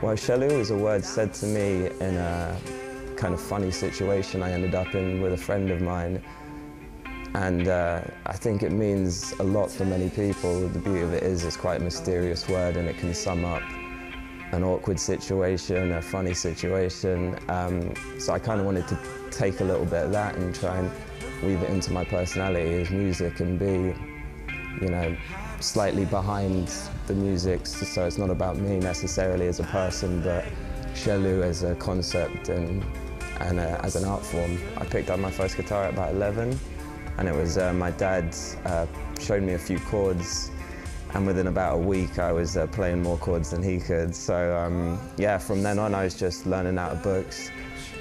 Well, Chelou is a word said to me in a kind of funny situation I ended up in with a friend of mine. And I think it means a lot for many people. The beauty of it is it's quite a mysterious word and it can sum up an awkward situation, a funny situation. So I kind of wanted to take a little bit of that and try and weave it into my personality as music and be, you know, slightly behind the music. So it's not about me necessarily as a person, but Chelou as a concept and as an art form. I picked up my first guitar at about 11. And it was my dad showed me a few chords, and within about a week I was playing more chords than he could. So yeah, from then on I was just learning out of books.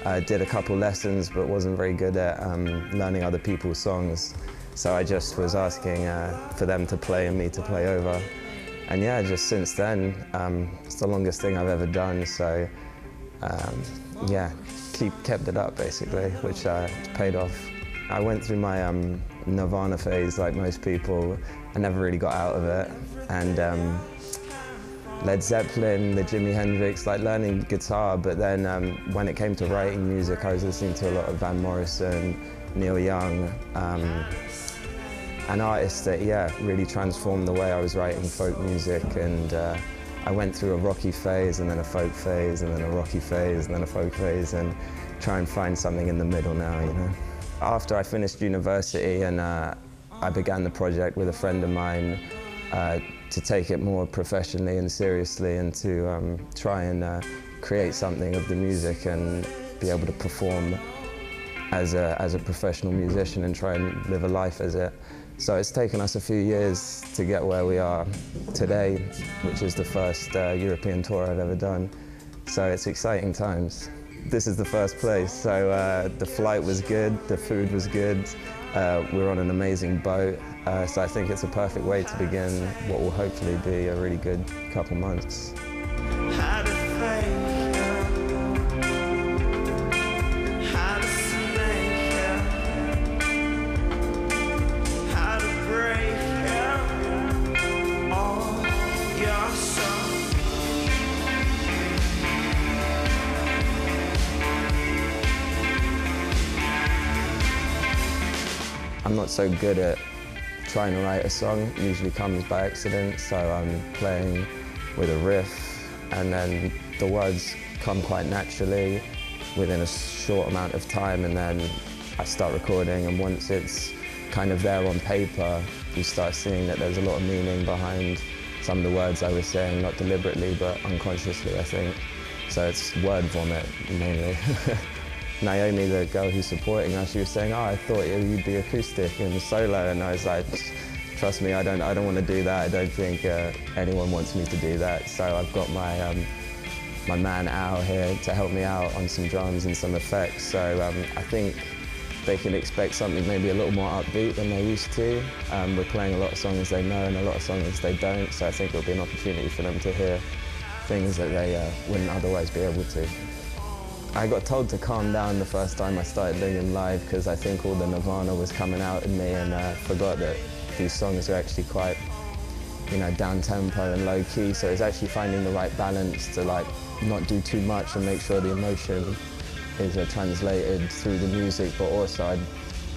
I did a couple lessons but wasn't very good at learning other people's songs. So I just was asking for them to play and me to play over. And yeah, just since then, it's the longest thing I've ever done. So yeah, kept it up basically, which paid off. I went through my Nirvana phase like most people. I never really got out of it. And Led Zeppelin, the Jimi Hendrix, like learning guitar, but then when it came to writing music, I was listening to a lot of Van Morrison, Neil Young, and artists that, yeah, really transformed the way I was writing folk music. And I went through a rocky phase and then a folk phase and then a rocky phase and then a folk phase, and try and find something in the middle now, you know. After I finished university and I began the project with a friend of mine to take it more professionally and seriously and to try and create something of the music and be able to perform as a professional musician and try and live a life as it. So it's taken us a few years to get where we are today, which is the first European tour I've ever done. So it's exciting times. This is the first place, so the flight was good, the food was good, we're on an amazing boat, so I think it's a perfect way to begin what will hopefully be a really good couple months. I'm not so good at trying to write a song. It usually comes by accident, so I'm playing with a riff and then the words come quite naturally within a short amount of time, and then I start recording, and once it's kind of there on paper, you start seeing that there's a lot of meaning behind some of the words I was saying, not deliberately but unconsciously, I think. So it's word vomit mainly. Naomi, the girl who's supporting us, she was saying, "Oh, I thought you'd be acoustic and solo," and I was like, "Trust me, I don't want to do that. I don't think anyone wants me to do that." So I've got my my man Al here to help me out on some drums and some effects. So I think they can expect something maybe a little more upbeat than they're used to. We're playing a lot of songs they know and a lot of songs they don't. So I think it'll be an opportunity for them to hear things that they wouldn't otherwise be able to. I got told to calm down the first time I started doing them live because I think all the Nirvana was coming out in me, and forgot that these songs are actually quite, you know, down-tempo and low-key, so it's actually finding the right balance to like not do too much and make sure the emotion is translated through the music, but also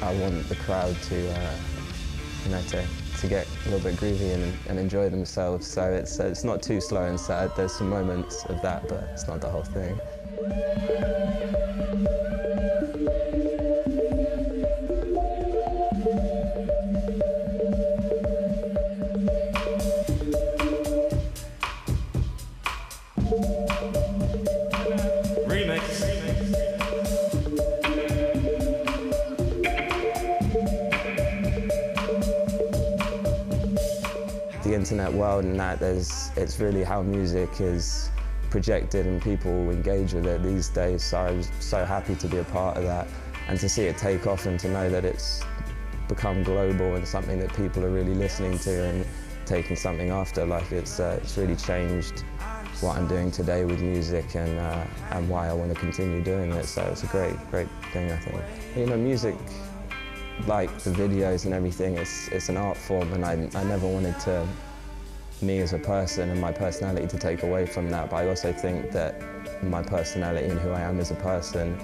I want the crowd to, you know, to get a little bit groovy and enjoy themselves. So it's not too slow and sad. There's some moments of that, but it's not the whole thing. The internet world and that, it's really how music is projected and people engage with it these days, so I was so happy to be a part of that and to see it take off and to know that it's become global and something that people are really listening to and taking something after. Like it's really changed what I'm doing today with music and why I want to continue doing it, so it's a great thing, I think. You know, music, like the videos and everything, it's an art form, and I never wanted to me as a person and my personality to take away from that, but I also think that my personality and who I am as a person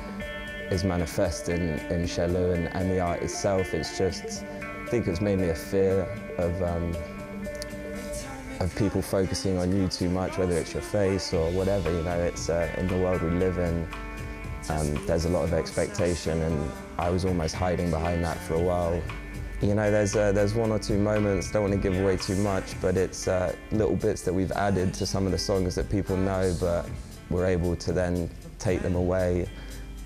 is manifest in Chelou and the art itself. It's just, I think it's mainly a fear of people focusing on you too much, whether it's your face or whatever, you know. It's in the world we live in, there's a lot of expectation, and I was almost hiding behind that for a while. You know, there's one or two moments, don't want to give away too much, but it's little bits that we've added to some of the songs that people know, but we're able to then take them away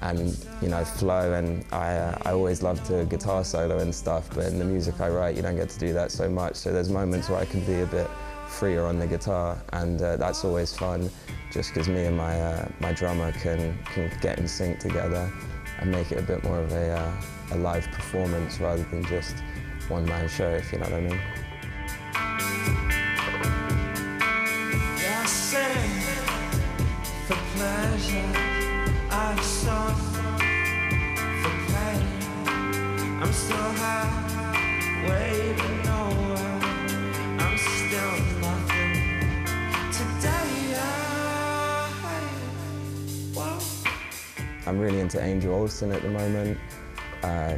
and, you know, flow. And I always love to guitar solo and stuff, but in the music I write, you don't get to do that so much. So there's moments where I can be a bit freer on the guitar, and that's always fun, just because me and my drummer can get in sync together and make it a bit more of a live performance rather than just one-man show, if you know what I mean. I sing for pleasure, I sung for pain. I'm still high, waiting nowhere. I'm still nothing today. I'm really into Angel Olsen at the moment. I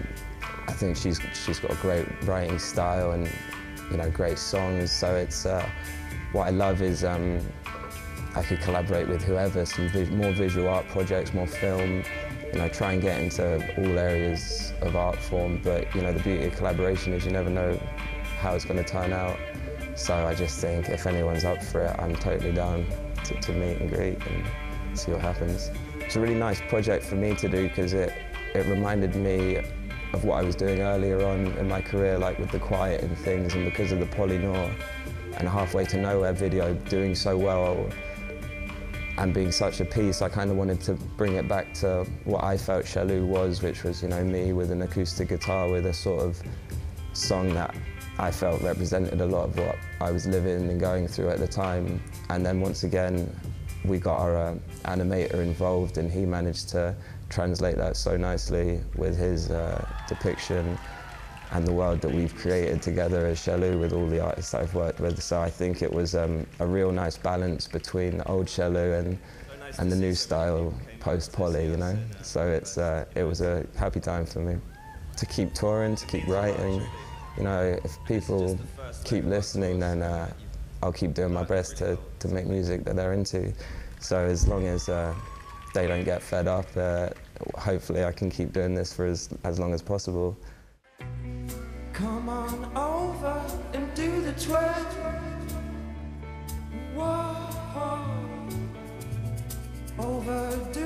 think she's got a great writing style and, you know, great songs. So it's what I love is I could collaborate with whoever, some more visual art projects, more film. You know, try and get into all areas of art form. But you know, the beauty of collaboration is you never know how it's going to turn out. So I just think if anyone's up for it, I'm totally down to meet and greet and see what happens. It's a really nice project for me to do because it reminded me of what I was doing earlier on in my career, like with the Quiet and things, and because of the Polynoir and Halfway to Nowhere video doing so well and being such a piece, I kind of wanted to bring it back to what I felt Chelou was, which was, you know, me with an acoustic guitar with a sort of song that I felt represented a lot of what I was living and going through at the time. And then once again, we got our animator involved, and he managed to translate that so nicely with his depiction and the world that we've created together as Chelou with all the artists I've worked with. So I think it was a real nice balance between the old Chelou and the new style post-Poly, you know. So it was a happy time for me to keep touring, to keep writing. You know, if people keep listening, then I'll keep doing my best to make music that they're into. So as long as they don't get fed up, hopefully I can keep doing this for as long as possible. Come on over and do the twerk. Whoa, overdo